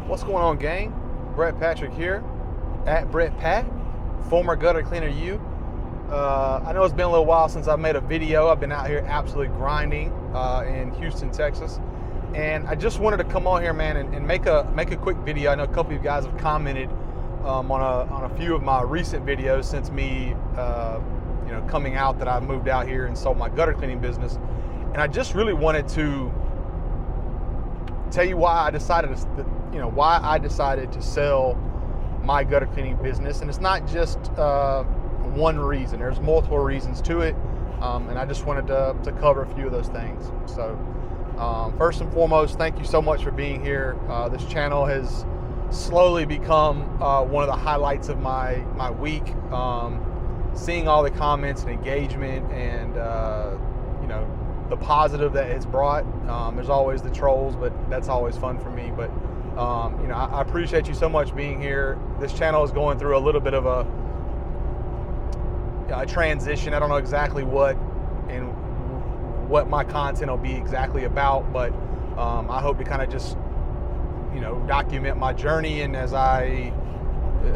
What's going on, gang? Brett Patrick here, at Brett Pat, former gutter cleaner you. I know it's been a little while since I've made a video. I've been out here absolutely grinding in Houston, Texas. And I just wanted to come on here, man, and make a quick video. I know a couple of you guys have commented on a few of my recent videos since me coming out that I moved out here and sold my gutter cleaning business. And I just really wanted to tell you why I decided to sell my gutter cleaning business. And it's not just one reason. There's multiple reasons to it, and I just wanted to cover a few of those things. So first and foremost, thank you so much for being here. This channel has slowly become one of the highlights of my week. Seeing all the comments and engagement and the positive that it's brought. There's always the trolls, but that's always fun for me. But I appreciate you so much being here. This channel is going through a little bit of a transition. I don't know exactly what my content will be exactly about, but I hope to kind of just document my journey, and as I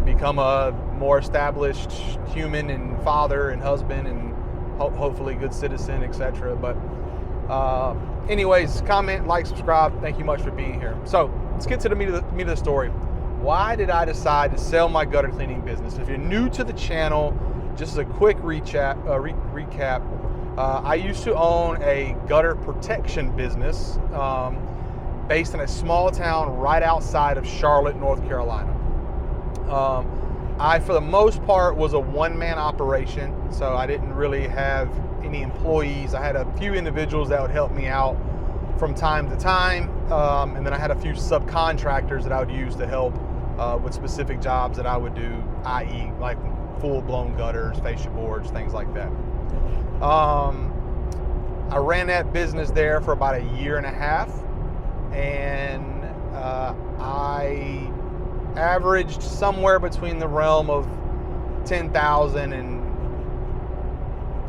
become a more established human and father and husband and hopefully good citizen, etc. But anyways, comment, like, subscribe. Thank you much for being here. So let's get to the meat of the story. Why did I decide to sell my gutter cleaning business? If you're new to the channel, just as a quick recap, I used to own a gutter protection business based in a small town right outside of Charlotte, North Carolina. I, for the most part, was a one-man operation, so I didn't really have any employees. I had a few individuals that would help me out from time to time, and then I had a few subcontractors that I would use to help with specific jobs that I would do, i.e. like full-blown gutters, fascia boards, things like that. I ran that business there for about a year and a half, and I averaged somewhere between the realm of $10,000 and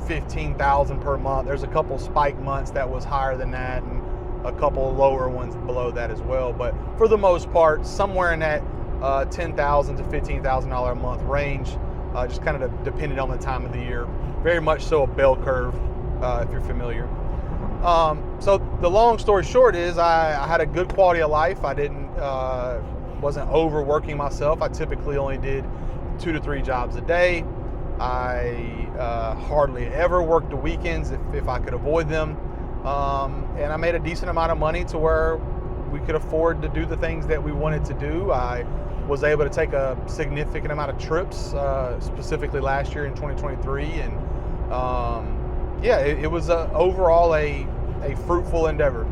$15,000 per month. There's a couple spike months that was higher than that, and a couple lower ones below that as well. But for the most part, somewhere in that $10,000 to $15,000 a month range, just kind of depended on the time of the year. Very much so a bell curve, if you're familiar. So the long story short is I had a good quality of life. I wasn't overworking myself. I typically only did 2 to 3 jobs a day. I hardly ever worked the weekends if I could avoid them. And I made a decent amount of money to where we could afford to do the things that we wanted to do. I was able to take a significant amount of trips, specifically last year in 2023. And it was overall a fruitful endeavor.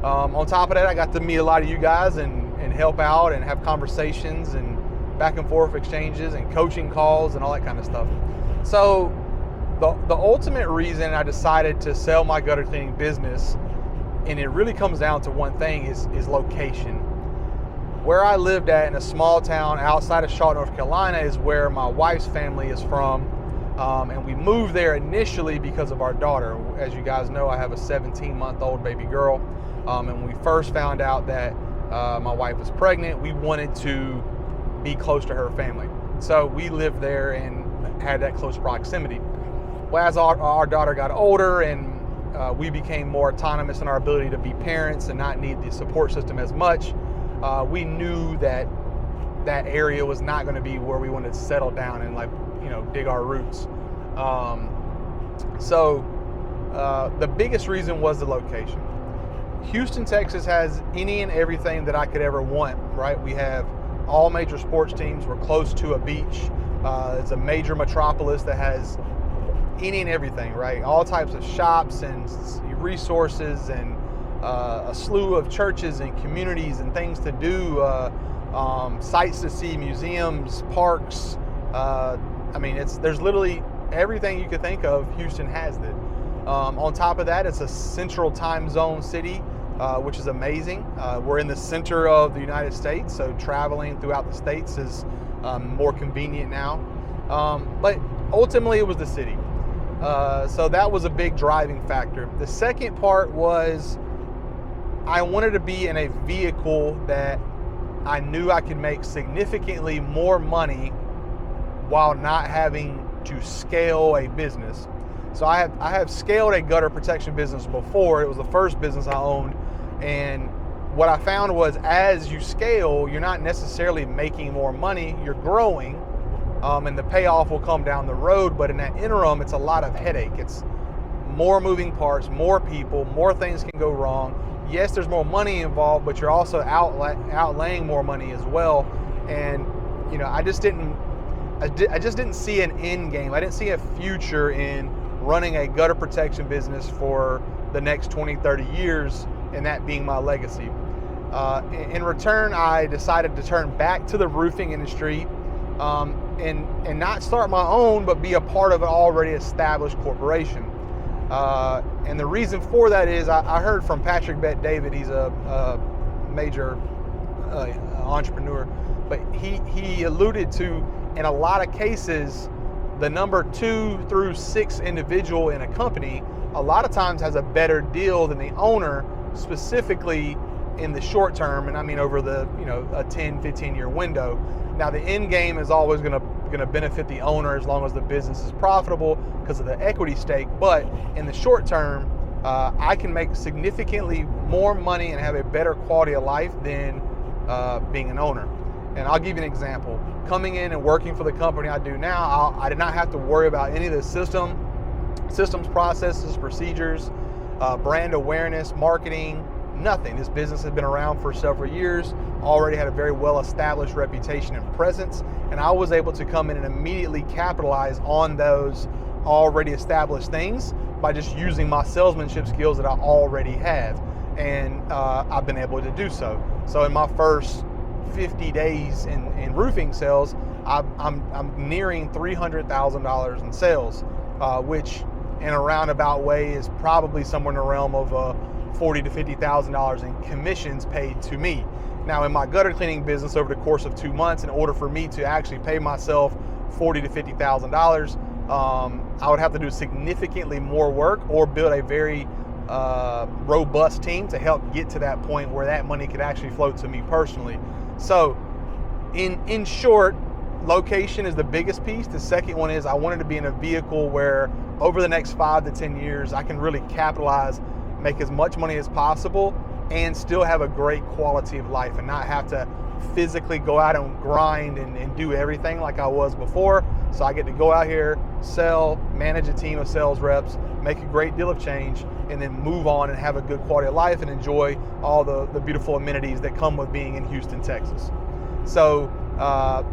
On top of that, I got to meet a lot of you guys and help out and have conversations and back and forth exchanges and coaching calls and all that kind of stuff. So the ultimate reason I decided to sell my gutter cleaning business, and it really comes down to one thing, is location. Where I lived at in a small town outside of Charlotte, North Carolina, is where my wife's family is from. And we moved there initially because of our daughter. As you guys know, I have a 17-month-old baby girl. And when we first found out that my wife was pregnant, we wanted to be close to her family. So we lived there and had that close proximity. Well, as our daughter got older and we became more autonomous in our ability to be parents and not need the support system as much, we knew that area was not going to be where we wanted to settle down and dig our roots. So the biggest reason was the location. Houston, Texas has any and everything that I could ever want, right? We have all major sports teams. We're close to a beach. It's a major metropolis that has any and everything, right? All types of shops and resources and a slew of churches and communities and things to do, sights to see, museums, parks. There's literally everything you could think of. Houston has it. On top of that, it's a central time zone city, which is amazing. We're in the center of the United States, so traveling throughout the states is more convenient now. But ultimately, it was the city. So that was a big driving factor. The second part was I wanted to be in a vehicle that I knew I could make significantly more money while not having to scale a business. So I have scaled a gutter protection business before. It was the first business I owned, and what I found was as you scale, you're not necessarily making more money, you're growing, and the payoff will come down the road, but in that interim, it's a lot of headache. It's more moving parts, more people, more things can go wrong. Yes, there's more money involved, but you're also outlaying more money as well. And I just didn't see an end game. I didn't see a future in running a gutter protection business for the next 20, 30 years, and that being my legacy. In return, I decided to turn back to the roofing industry, and not start my own, but be a part of an already established corporation. And the reason for that is I heard from Patrick Bet-David. He's a major entrepreneur, but he alluded to, in a lot of cases, the number 2 through 6 individual in a company a lot of times has a better deal than the owner, specifically in the short term, and I mean over the a 10, 15 year window. Now the end game is always going to benefit the owner as long as the business is profitable because of the equity stake, but in the short term, I can make significantly more money and have a better quality of life than being an owner. And I'll give you an example. Coming in and working for the company I do now, I did not have to worry about any of the systems, processes, procedures, brand awareness, marketing, nothing. This business has been around for several years, already had a very well-established reputation and presence, and I was able to come in and immediately capitalize on those already established things by just using my salesmanship skills that I already have, and I've been able to do so. So in my first 50 days in roofing sales, I'm nearing $300,000 in sales, which in a roundabout way is probably somewhere in the realm of $40,000 to $50,000 in commissions paid to me. Now in my gutter cleaning business, over the course of 2 months, in order for me to actually pay myself $40,000 to $50,000, I would have to do significantly more work or build a very robust team to help get to that point where that money could actually flow to me personally. So in short, location is the biggest piece. The second one is I wanted to be in a vehicle where over the next 5 to 10 years, I can really capitalize, make as much money as possible, and still have a great quality of life and not have to physically go out and grind and do everything like I was before. So I get to go out here, sell, manage a team of sales reps, make a great deal of change, and then move on and have a good quality of life and enjoy all the beautiful amenities that come with being in Houston, Texas. So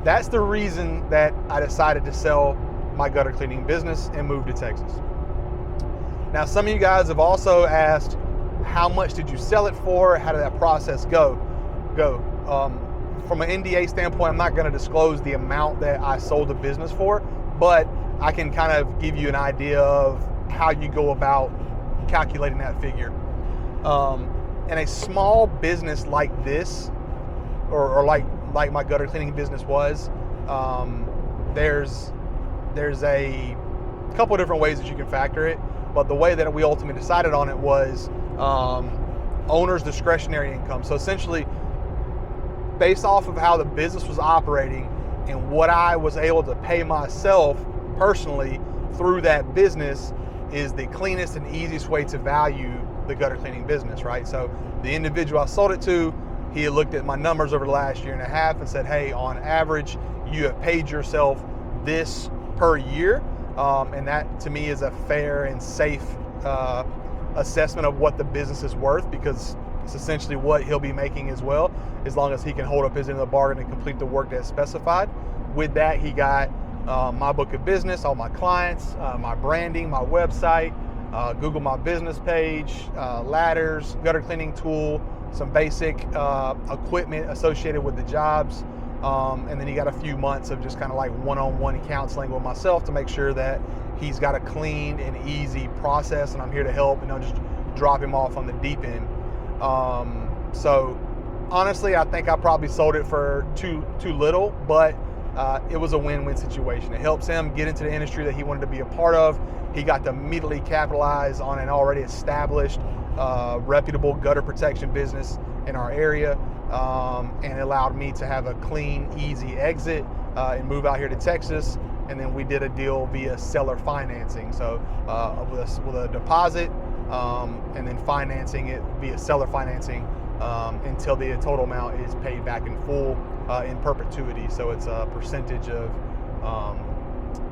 that's the reason that I decided to sell my gutter cleaning business and move to Texas. Now, some of you guys have also asked, how much did you sell it for? How did that process go? From an NDA standpoint, I'm not going to disclose the amount that I sold the business for, but I can kind of give you an idea of how you go about calculating that figure. In a small business like this, or like my gutter cleaning business was, there's a couple of different ways that you can factor it, but the way that we ultimately decided on it was owner's discretionary income. So essentially, based off of how the business was operating and what I was able to pay myself personally through that business is the cleanest and easiest way to value the gutter cleaning business, right? So the individual I sold it to, he had looked at my numbers over the last year and a half and said, hey, on average, you have paid yourself this per year. And that to me is a fair and safe assessment of what the business is worth, because it's essentially what he'll be making as well, as long as he can hold up his end of the bargain and complete the work that's specified. With that, he got my book of business, all my clients, my branding, my website, Google My Business page, ladders, gutter cleaning tool, some basic equipment associated with the jobs. And then he got a few months of just kind of like one-on-one counseling with myself to make sure that he's got a clean and easy process, and I'm here to help and just drop him off on the deep end. So honestly, I think I probably sold it for too little, but it was a win-win situation. It helps him get into the industry that he wanted to be a part of. He got to immediately capitalize on an already established, reputable gutter protection business in our area. and it allowed me to have a clean, easy exit and move out here to Texas. And then we did a deal via seller financing, so with a deposit, and then financing it via seller financing until the total amount is paid back in full in perpetuity. So it's a percentage of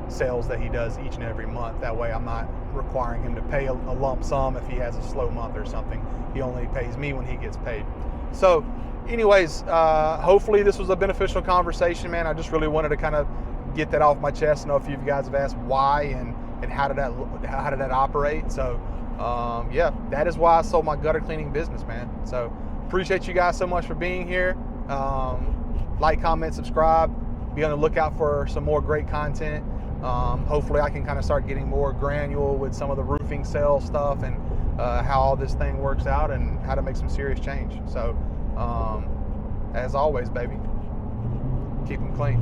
sales that he does each and every month. That way I'm not requiring him to pay a lump sum if he has a slow month or something. He only pays me when he gets paid. So anyways, hopefully this was a beneficial conversation, man. I just really wanted to kind of get that off my chest. I know a few of you guys have asked why and how did that operate. So yeah, that is why I sold my gutter cleaning business, man. So appreciate you guys so much for being here. Like, comment, subscribe. Be on the lookout for some more great content. Hopefully I can kind of start getting more granular with some of the roofing sales stuff and how all this thing works out and how to make some serious change. So as always, baby, keep them clean.